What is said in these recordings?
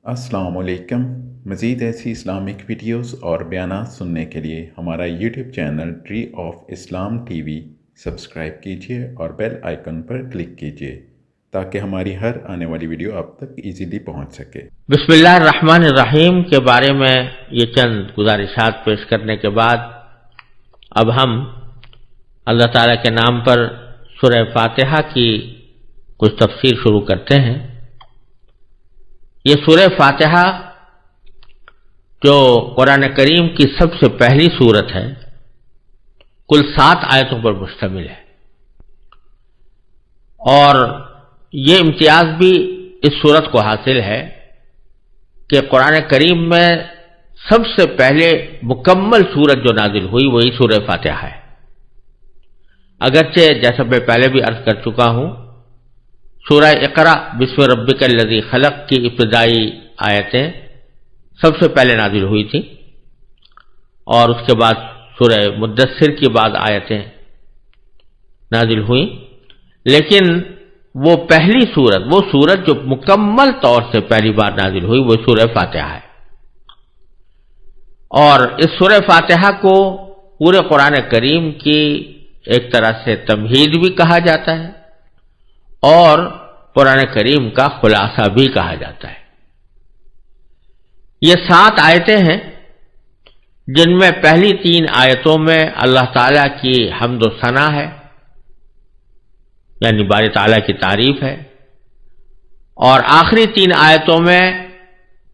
السلام علیکم۔ مزید ایسی اسلامک ویڈیوز اور بیانات سننے کے لیے ہمارا YouTube channel tree of Islam T V subscribe کیجیے اور بیل آئیکن پر کلک کیجیے تاکہ ہماری ہر آنے والی ویڈیو آپ تک ایزیلی پہنچ سکے۔ بسم اللہ الرحمن الرحیم کے بارے میں یہ چند گزارشات پیش کرنے کے بعد اب ہم اللہ تعالیٰ کے نام پر سورہ فاتحہ کی کچھ تفسیر شروع کرتے ہیں۔ یہ سورہ فاتحہ جو قرآن کریم کی سب سے پہلی سورت ہے، کل 7 آیتوں پر مشتمل ہے، اور یہ امتیاز بھی اس سورت کو حاصل ہے کہ قرآن کریم میں سب سے پہلے مکمل سورت جو نازل ہوئی وہی سورہ فاتحہ ہے۔ اگرچہ جیسا میں پہلے بھی عرض کر چکا ہوں، سورہ اقرا بسم ربک الذی خلق کی ابتدائی آیتیں سب سے پہلے نازل ہوئی تھیں، اور اس کے بعد سورہ مدثر کی بعد آیتیں نازل ہوئیں، لیکن وہ پہلی سورت، وہ سورت جو مکمل طور سے پہلی بار نازل ہوئی وہ سورہ فاتحہ ہے۔ اور اس سورہ فاتحہ کو پورے قرآن کریم کی ایک طرح سے تمہید بھی کہا جاتا ہے اور قرآن کریم کا خلاصہ بھی کہا جاتا ہے۔ یہ 7 آیتیں ہیں جن میں پہلی 3 آیتوں میں اللہ تعالیٰ کی حمد و ثنا ہے، یعنی باری تعالیٰ کی تعریف ہے، اور آخری 3 آیتوں میں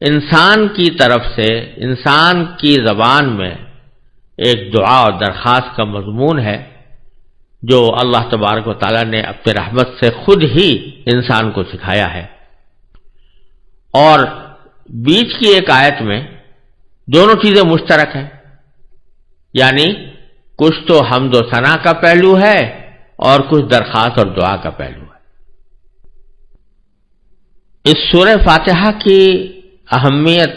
انسان کی طرف سے انسان کی زبان میں ایک دعا اور درخواست کا مضمون ہے جو اللہ تبارک و تعالیٰ نے اپنے رحمت سے خود ہی انسان کو سکھایا ہے۔ اور بیچ کی ایک آیت میں دونوں چیزیں مشترک ہیں، یعنی کچھ تو حمد و ثنا کا پہلو ہے اور کچھ درخواست اور دعا کا پہلو ہے۔ اس سورہ فاتحہ کی اہمیت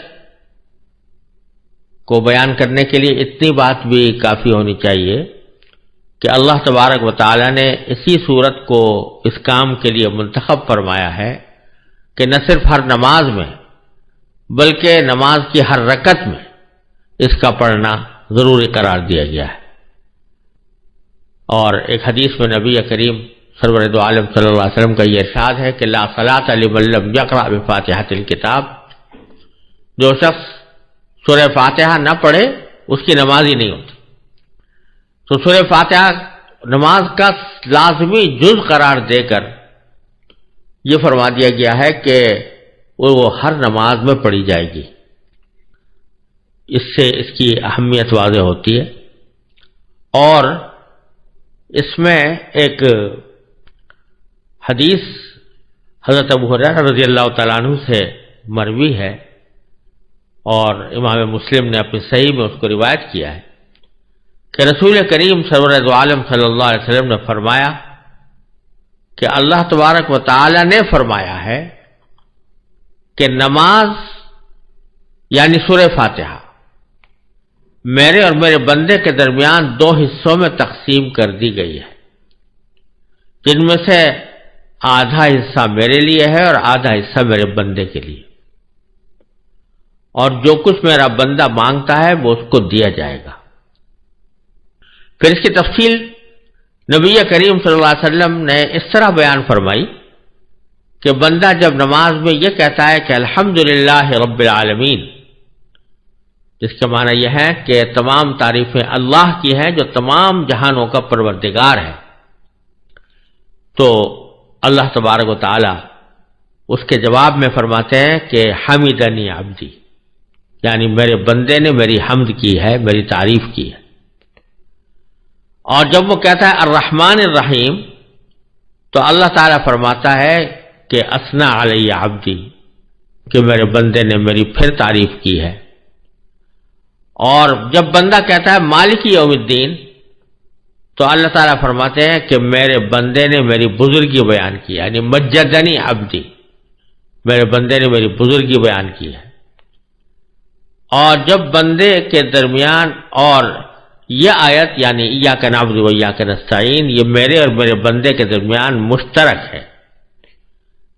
کو بیان کرنے کے لیے اتنی بات بھی کافی ہونی چاہیے کہ اللہ تبارک و تعالی نے اسی سورت کو اس کام کے لیے منتخب فرمایا ہے کہ نہ صرف ہر نماز میں بلکہ نماز کی ہر رکعت میں اس کا پڑھنا ضروری قرار دیا گیا ہے۔ اور ایک حدیث میں نبی کریم سرور دو عالم صلی اللہ علیہ وسلم کا یہ ارشاد ہے کہ لا صلاۃ لمن لم یقرأ بفاتحۃ الکتاب، جو شخص سورہ فاتحہ نہ پڑھے اس کی نماز ہی نہیں ہوتی۔ تو سورہ فاتحہ نماز کا لازمی جز قرار دے کر یہ فرما دیا گیا ہے کہ وہ ہر نماز میں پڑھی جائے گی۔ اس سے اس کی اہمیت واضح ہوتی ہے۔ اور اس میں ایک حدیث حضرت ابو ہریرہ رضی اللہ تعالیٰ عنہ سے مروی ہے، اور امام مسلم نے اپنی صحیح میں اس کو روایت کیا ہے کہ رسول کریم سرور دو عالم صلی اللہ علیہ وسلم نے فرمایا کہ اللہ تبارک و تعالی نے فرمایا ہے کہ نماز یعنی سورہ فاتحہ میرے اور میرے بندے کے درمیان 2 حصوں میں تقسیم کر دی گئی ہے، جن میں سے آدھا حصہ میرے لیے ہے اور آدھا حصہ میرے بندے کے لیے، اور جو کچھ میرا بندہ مانگتا ہے وہ اس کو دیا جائے گا۔ پھر اس کی تفصیل نبی کریم صلی اللہ علیہ وسلم نے اس طرح بیان فرمائی کہ بندہ جب نماز میں یہ کہتا ہے کہ الحمدللہ رب العالمین، جس کا معنی یہ ہے کہ تمام تعریفیں اللہ کی ہیں جو تمام جہانوں کا پروردگار ہے، تو اللہ تبارک و تعالی اس کے جواب میں فرماتے ہیں کہ حمدنی عبدی، یعنی میرے بندے نے میری حمد کی ہے، میری تعریف کی ہے۔ اور جب وہ کہتا ہے الرحمن الرحیم تو اللہ تعالیٰ فرماتا ہے کہ اثنا علی عبدی، کہ میرے بندے نے میری پھر تعریف کی ہے۔ اور جب بندہ کہتا ہے مالک یوم الدین تو اللہ تعالیٰ فرماتے ہیں کہ میرے بندے نے میری بزرگی بیان کی، یعنی مجدنی عبدی، میرے بندے نے میری بزرگی بیان کی ہے۔ اور جب بندے کے درمیان، اور یہ آیت یعنی ایاک نعبد و ایاک نستعین، یہ میرے اور میرے بندے کے درمیان مشترک ہے،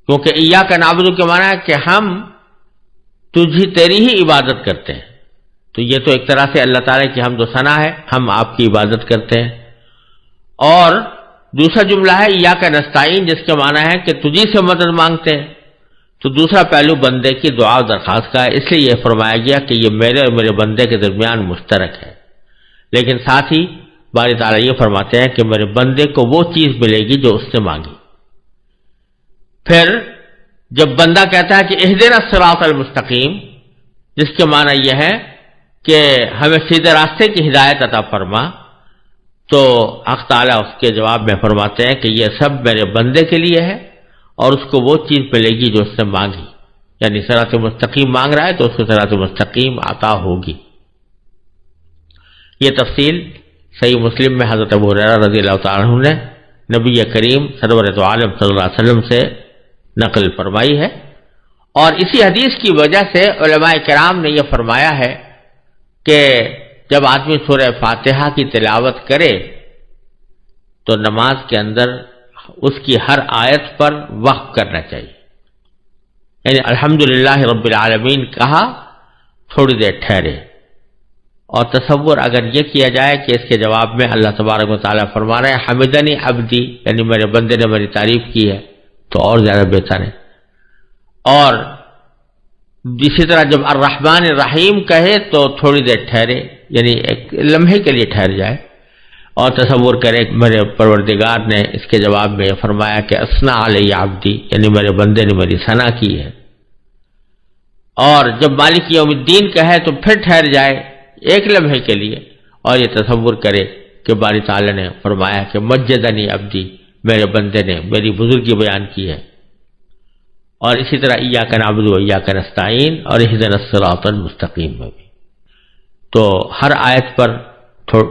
کیونکہ ایاک نعبد کے معنی ہے کہ ہم تیری ہی عبادت کرتے ہیں. تو یہ تو ایک طرح سے اللہ تعالیٰ کی حمد و ثنا ہے، ہم آپ کی عبادت کرتے ہیں. اور دوسرا جملہ ہے ایاک نستعین، جس کے معنی ہے کہ تجھی سے مدد مانگتے ہیں. تو دوسرا پہلو بندے کی دعا و درخواست کا ہے، اس لیے یہ فرمایا گیا کہ یہ میرے اور میرے بندے کے درمیان مشترک ہے. لیکن ساتھ ہی باری تعالیٰ یہ فرماتے ہیں کہ میرے بندے کو وہ چیز ملے گی جو اس نے مانگی. پھر جب بندہ کہتا ہے کہ اہدنا الصراط المستقیم، جس کے معنی یہ ہے کہ ہمیں سیدھے راستے کی ہدایت عطا فرما، تو حق تعالیٰ اس کے جواب میں فرماتے ہیں کہ یہ سب میرے بندے کے لیے ہے اور اس کو وہ چیز ملے گی جو اس نے مانگی. یعنی صراط مستقیم مانگ رہا ہے تو اس کو صراط مستقیم عطا ہوگی. یہ تفصیل صحیح مسلم میں حضرت ابو ہریرہ رضی اللہ تعالیٰ عنہ نے نبی کریم سرور دو عالم صلی اللہ علیہ وسلم سے نقل فرمائی ہے. اور اسی حدیث کی وجہ سے علماء کرام نے یہ فرمایا ہے کہ جب آدمی سورہ فاتحہ کی تلاوت کرے تو نماز کے اندر اس کی ہر آیت پر وقف کرنا چاہیے. یعنی الحمدللہ رب العالمین کہا، تھوڑی دیر ٹھہرے. اور تصور اگر یہ کیا جائے کہ اس کے جواب میں اللہ تبارک و تعالیٰ فرما رہے ہیں حمدنی عبدی، یعنی میرے بندے نے میری تعریف کی ہے، تو اور زیادہ بہتر ہے. اور اسی طرح جب الرحمن الرحیم کہے تو تھوڑی دیر ٹھہرے، یعنی ایک لمحے کے لیے ٹھہر جائے اور تصور کرے میرے پروردگار نے اس کے جواب میں فرمایا کہ اثنا علی عبدی، یعنی میرے بندے نے میری ثنا کی ہے. اور جب مالک یوم الدین کہے تو پھر ٹھہر جائے ایک لمحے کے لیے اور یہ تصور کرے کہ باری تعالیٰ نے فرمایا کہ مجدنی عبدی، میرے بندے نے میری بزرگی بیان کی ہے. اور اسی طرح ایاک نعبد و ایاک نستعین اور اہدنا الصراط المستقیم میں بھی. تو ہر آیت پر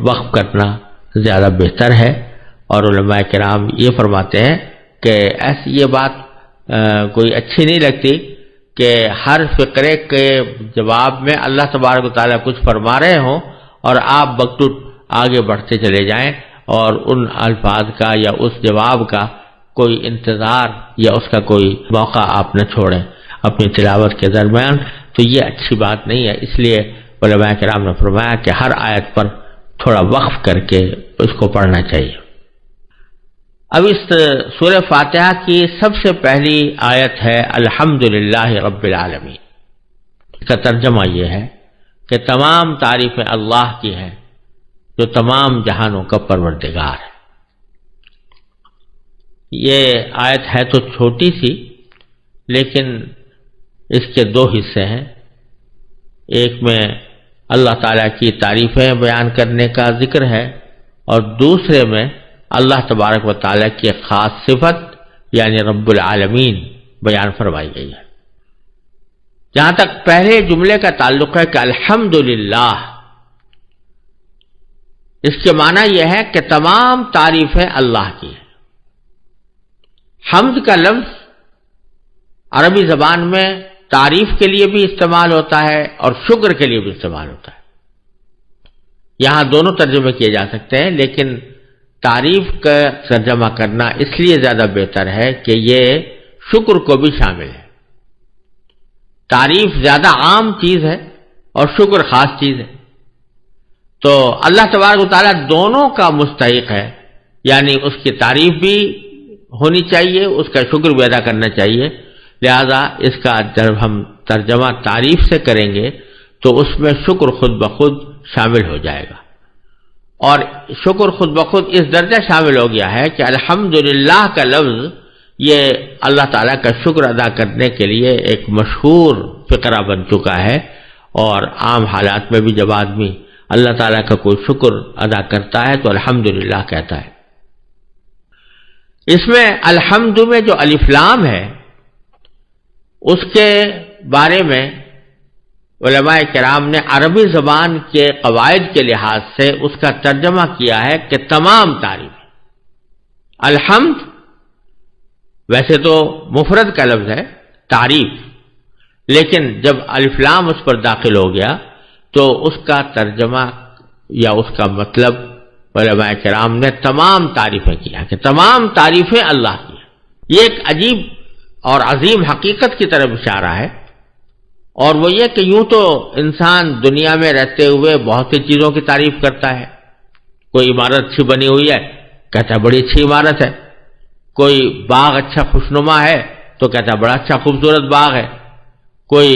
وقف کرنا زیادہ بہتر ہے. اور علماء کرام یہ فرماتے ہیں کہ ایسی یہ بات کوئی اچھی نہیں لگتی کہ ہر فقرے کے جواب میں اللہ تبارک و تعالیٰ کچھ فرما رہے ہوں اور آپ بکٹوٹ آگے بڑھتے چلے جائیں اور ان الفاظ کا یا اس جواب کا کوئی انتظار یا اس کا کوئی موقع آپ نہ چھوڑیں اپنی تلاوت کے درمیان. تو یہ اچھی بات نہیں ہے. اس لیے علماء کرام نے فرمایا کہ ہر آیت پر تھوڑا وقف کر کے اس کو پڑھنا چاہیے. اب اس سورہ فاتحہ کی سب سے پہلی آیت ہے الحمدللہ رب العالمین. اس کا ترجمہ یہ ہے کہ تمام تعریفیں اللہ کی ہیں جو تمام جہانوں کا پروردگار ہے. یہ آیت ہے تو چھوٹی سی، لیکن اس کے دو حصے ہیں. ایک میں اللہ تعالیٰ کی تعریفیں بیان کرنے کا ذکر ہے اور دوسرے میں اللہ تبارک و تعالیٰ کی خاص صفت یعنی رب العالمین بیان فرمائی گئی ہے. جہاں تک پہلے جملے کا تعلق ہے کہ الحمدللہ، اس کے معنی یہ ہے کہ تمام تعریفیں اللہ کی ہیں. حمد کا لفظ عربی زبان میں تعریف کے لیے بھی استعمال ہوتا ہے اور شکر کے لیے بھی استعمال ہوتا ہے. یہاں دونوں ترجمے کیے جا سکتے ہیں، لیکن تعریف کا ترجمہ کرنا اس لیے زیادہ بہتر ہے کہ یہ شکر کو بھی شامل ہے. تعریف زیادہ عام چیز ہے اور شکر خاص چیز ہے. تو اللہ تبارک و تعالیٰ دونوں کا مستحق ہے، یعنی اس کی تعریف بھی ہونی چاہیے، اس کا شکر بھی ادا کرنا چاہیے. لہذا اس کا جب ہم ترجمہ تعریف سے کریں گے تو اس میں شکر خود بخود شامل ہو جائے گا. اور شکر خود بخود اس درجہ شامل ہو گیا ہے کہ الحمدللہ کا لفظ یہ اللہ تعالیٰ کا شکر ادا کرنے کے لیے ایک مشہور فقرہ بن چکا ہے. اور عام حالات میں بھی جب آدمی اللہ تعالیٰ کا کوئی شکر ادا کرتا ہے تو الحمدللہ کہتا ہے. اس میں الحمد میں جو الف لام ہے اس کے بارے میں علماء کرام نے عربی زبان کے قواعد کے لحاظ سے اس کا ترجمہ کیا ہے کہ تمام تعریف. الحمد ویسے تو مفرد کا لفظ ہے تعریف، لیکن جب الف لام اس پر داخل ہو گیا تو اس کا ترجمہ یا اس کا مطلب علماء کرام نے تمام تعریفیں کیا کہ تمام تعریفیں اللہ کی ہیں. یہ ایک عجیب اور عظیم حقیقت کی طرف اشارہ ہے اور وہ یہ کہ یوں تو انسان دنیا میں رہتے ہوئے بہت سی چیزوں کی تعریف کرتا ہے. کوئی عمارت اچھی بنی ہوئی ہے، کہتا ہے بڑی اچھی عمارت ہے. کوئی باغ اچھا خوشنما ہے تو کہتا ہے بڑا اچھا خوبصورت باغ ہے. کوئی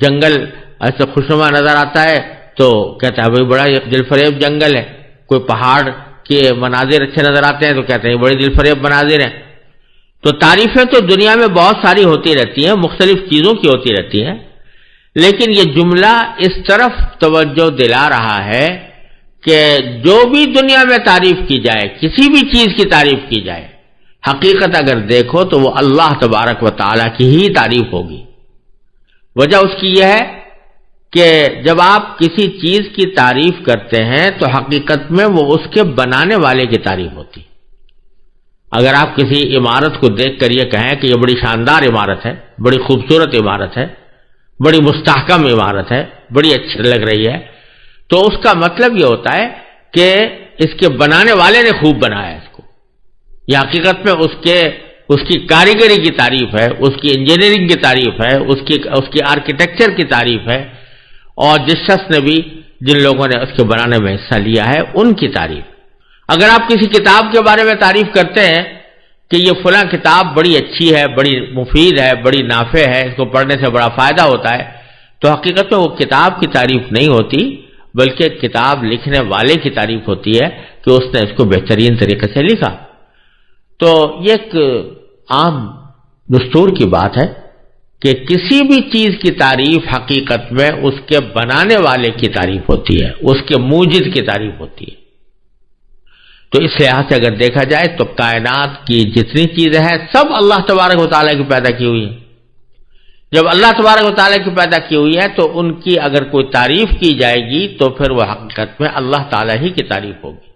جنگل ایسا خوشنما نظر آتا ہے تو کہتا ہے بھائی بڑا دل فریب جنگل ہے. کوئی پہاڑ کے مناظر اچھے نظر آتے ہیں تو کہتے ہیں بڑے دل فریب مناظر ہیں. تو تعریفیں تو دنیا میں بہت ساری ہوتی رہتی ہیں، مختلف چیزوں کی ہوتی رہتی ہیں، لیکن یہ جملہ اس طرف توجہ دلا رہا ہے کہ جو بھی دنیا میں تعریف کی جائے، کسی بھی چیز کی تعریف کی جائے، حقیقت اگر دیکھو تو وہ اللہ تبارک و تعالیٰ کی ہی تعریف ہوگی. وجہ اس کی یہ ہے کہ جب آپ کسی چیز کی تعریف کرتے ہیں تو حقیقت میں وہ اس کے بنانے والے کی تعریف ہوتی. اگر آپ کسی عمارت کو دیکھ کر یہ کہیں کہ یہ بڑی شاندار عمارت ہے، بڑی خوبصورت عمارت ہے، بڑی مستحکم عمارت ہے، بڑی اچھی لگ رہی ہے، تو اس کا مطلب یہ ہوتا ہے کہ اس کے بنانے والے نے خوب بنایا اس کو. یہ حقیقت میں اس کی کاریگری کی تعریف ہے، اس کی انجینئرنگ کی تعریف ہے، اس کی آرکیٹیکچر کی تعریف ہے، اور جس شخص نے بھی جن لوگوں نے اس کے بنانے میں حصہ لیا ہے ان کی تعریف. اگر آپ کسی کتاب کے بارے میں تعریف کرتے ہیں کہ یہ فلاں کتاب بڑی اچھی ہے، بڑی مفید ہے، بڑی نافع ہے، اس کو پڑھنے سے بڑا فائدہ ہوتا ہے، تو حقیقت میں وہ کتاب کی تعریف نہیں ہوتی، بلکہ کتاب لکھنے والے کی تعریف ہوتی ہے کہ اس نے اس کو بہترین طریقے سے لکھا. تو یہ ایک عام دستور کی بات ہے کہ کسی بھی چیز کی تعریف حقیقت میں اس کے بنانے والے کی تعریف ہوتی ہے، اس کے موجد کی تعریف ہوتی ہے. تو اس لحاظ سے اگر دیکھا جائے تو کائنات کی جتنی چیزیں ہیں سب اللہ تبارک و تعالیٰ کی پیدا کی ہوئی ہیں. جب اللہ تبارک و تعالیٰ کی پیدا کی ہوئی ہے تو ان کی اگر کوئی تعریف کی جائے گی تو پھر وہ حقیقت میں اللہ تعالیٰ ہی کی تعریف ہوگی.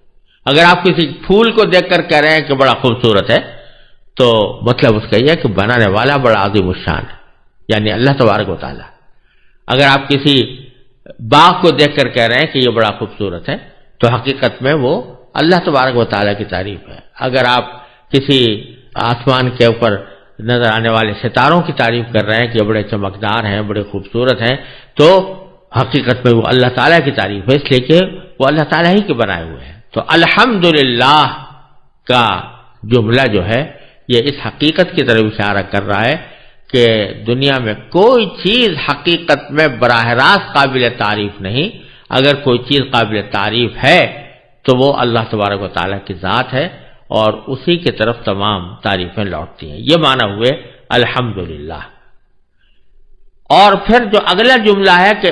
اگر آپ کسی پھول کو دیکھ کر کہہ رہے ہیں کہ بڑا خوبصورت ہے تو مطلب اس کا یہ ہے کہ بنانے والا بڑا عظیم الشان ہے، یعنی اللہ تبارک و تعالیٰ. اگر آپ کسی باغ کو دیکھ کر کہہ رہے ہیں کہ یہ بڑا خوبصورت ہے تو حقیقت میں وہ اللہ تبارک و تعالیٰ کی تعریف ہے. اگر آپ کسی آسمان کے اوپر نظر آنے والے ستاروں کی تعریف کر رہے ہیں کہ یہ بڑے چمکدار ہیں، بڑے خوبصورت ہیں، تو حقیقت میں وہ اللہ تعالیٰ کی تعریف ہے، اس لیے کہ وہ اللہ تعالیٰ ہی کے بنائے ہوئے ہیں. تو الحمدللہ کا جملہ جو ہے یہ اس حقیقت کی طرف اشارہ کر رہا ہے کہ دنیا میں کوئی چیز حقیقت میں براہ راست قابل تعریف نہیں. اگر کوئی چیز قابل تعریف ہے تو وہ اللہ تبارک و تعالیٰ کی ذات ہے اور اسی کی طرف تمام تعریفیں لوٹتی ہیں. یہ معنی ہوئے الحمدللہ. اور پھر جو اگلا جملہ ہے کہ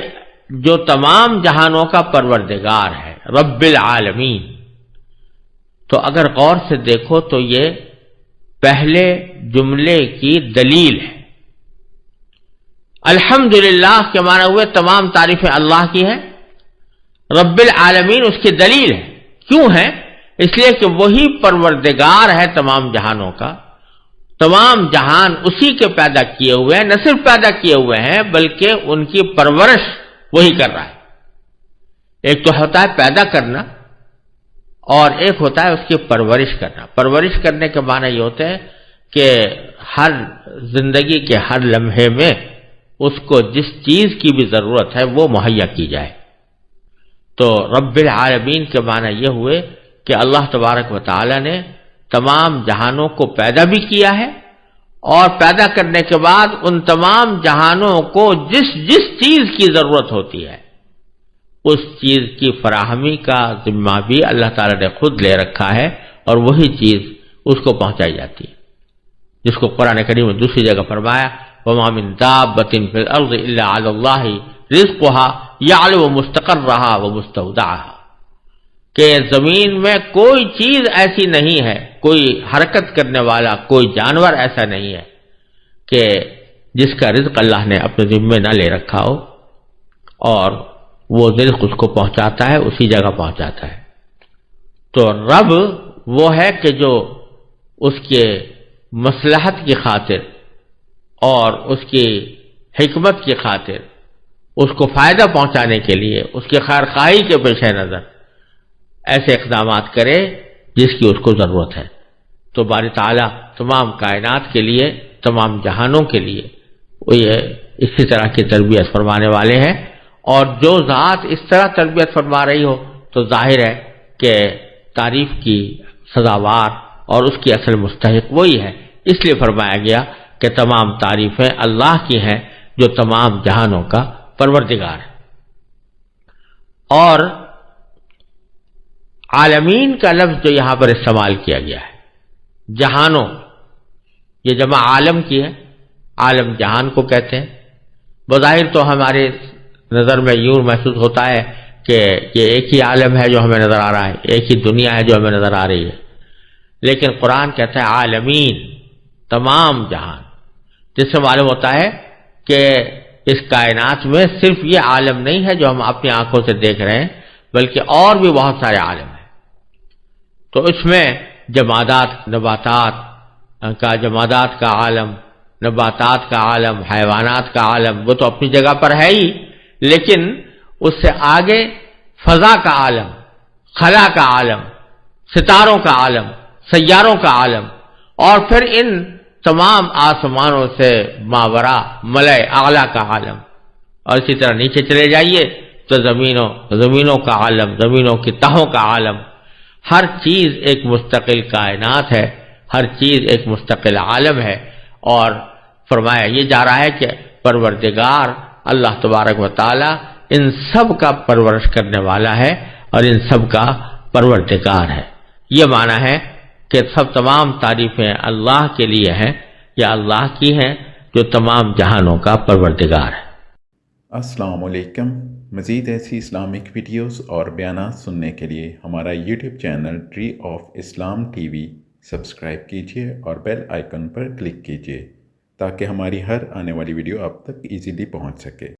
جو تمام جہانوں کا پروردگار ہے، رب العالمین، تو اگر غور سے دیکھو تو یہ پہلے جملے کی دلیل ہے. الحمدللہ کے معنی ہوئے تمام تعریفیں اللہ کی ہیں، رب العالمین اس کی دلیل ہے. کیوں ہے؟ اس لیے کہ وہی پروردگار ہے تمام جہانوں کا. تمام جہان اسی کے پیدا کیے ہوئے ہیں، نہ صرف پیدا کیے ہوئے ہیں بلکہ ان کی پرورش وہی کر رہا ہے. ایک تو ہوتا ہے پیدا کرنا اور ایک ہوتا ہے اس کی پرورش کرنا. پرورش کرنے کے معنی یہ ہوتے ہیں کہ ہر زندگی کے ہر لمحے میں اس کو جس چیز کی بھی ضرورت ہے وہ مہیا کی جائے. تو رب العالمین کے معنی یہ ہوئے کہ اللہ تبارک و تعالی نے تمام جہانوں کو پیدا بھی کیا ہے اور پیدا کرنے کے بعد ان تمام جہانوں کو جس جس چیز کی ضرورت ہوتی ہے اس چیز کی فراہمی کا ذمہ بھی اللہ تعالی نے خود لے رکھا ہے اور وہی چیز اس کو پہنچائی جاتی ہے، جس کو قرآن کریم میں دوسری جگہ فرمایا وَمَا مِن دَابَّةٍ فِي الْأَرْضِ إِلَّا عَلَى اللَّهِ رِزْقُهَا يَعْلَمُ مُسْتَقَرَّهَا وَمُسْتَوْدَعَهَا، کہ زمین میں کوئی چیز ایسی نہیں ہے، کوئی حرکت کرنے والا کوئی جانور ایسا نہیں ہے کہ جس کا رزق اللہ نے اپنے ذمے نہ لے رکھا ہو اور وہ رزق اس کو پہنچاتا ہے، اسی جگہ پہنچاتا ہے. تو رب وہ ہے کہ جو اس کے مصلحت کی خاطر اور اس کی حکمت کی خاطر اس کو فائدہ پہنچانے کے لیے اس کی خیرخواہی کے پیش نظر ایسے اقدامات کرے جس کی اس کو ضرورت ہے. تو باری تعالیٰ تمام کائنات کے لیے، تمام جہانوں کے لیے وہ یہ اسی طرح کی تربیت فرمانے والے ہیں، اور جو ذات اس طرح تربیت فرما رہی ہو تو ظاہر ہے کہ تعریف کی سزاوار اور اس کی اصل مستحق وہی ہے۔ اس لیے فرمایا گیا کہ تمام تعریفیں اللہ کی ہیں جو تمام جہانوں کا پروردگار ہے۔ اور عالمین کا لفظ جو یہاں پر استعمال کیا گیا ہے، جہانوں، یہ جمع عالم کی ہے، عالم جہان کو کہتے ہیں۔ بظاہر تو ہمارے نظر میں یوں محسوس ہوتا ہے کہ یہ ایک ہی عالم ہے جو ہمیں نظر آ رہا ہے، ایک ہی دنیا ہے جو ہمیں نظر آ رہی ہے، لیکن قرآن کہتا ہے عالمین، تمام جہان، جس سے معلوم ہوتا ہے کہ اس کائنات میں صرف یہ عالم نہیں ہے جو ہم اپنی آنکھوں سے دیکھ رہے ہیں، بلکہ اور بھی بہت سارے عالم ہیں۔ تو اس میں جمادات، جمادات کا عالم، نباتات کا عالم، حیوانات کا عالم، وہ تو اپنی جگہ پر ہے ہی، لیکن اس سے آگے فضا کا عالم، خلا کا عالم، ستاروں کا عالم، سیاروں کا عالم، اور پھر ان تمام آسمانوں سے ماورا ملأ اعلیٰ کا عالم، اور اسی طرح نیچے چلے جائیے تو زمینوں کا عالم، زمینوں کی تہوں کا عالم۔ ہر چیز ایک مستقل کائنات ہے، ہر چیز ایک مستقل عالم ہے، اور فرمایا یہ جا رہا ہے کہ پروردگار اللہ تبارک و تعالی ان سب کا پرورش کرنے والا ہے اور ان سب کا پروردگار ہے۔ یہ معنی ہے کہ تمام تعریفیں اللہ کے لیے ہیں یا اللہ کی ہیں جو تمام جہانوں کا پروردگار ہے۔ السلام علیکم۔ مزید ایسی اسلامک ویڈیوز اور بیانات سننے کے لیے ہمارا YouTube channel tree of Islam T V subscribe کیجیے اور بیل آئیکن پر کلک کیجیے تاکہ ہماری ہر آنے والی ویڈیو آپ تک ایزیلی پہنچ سکے۔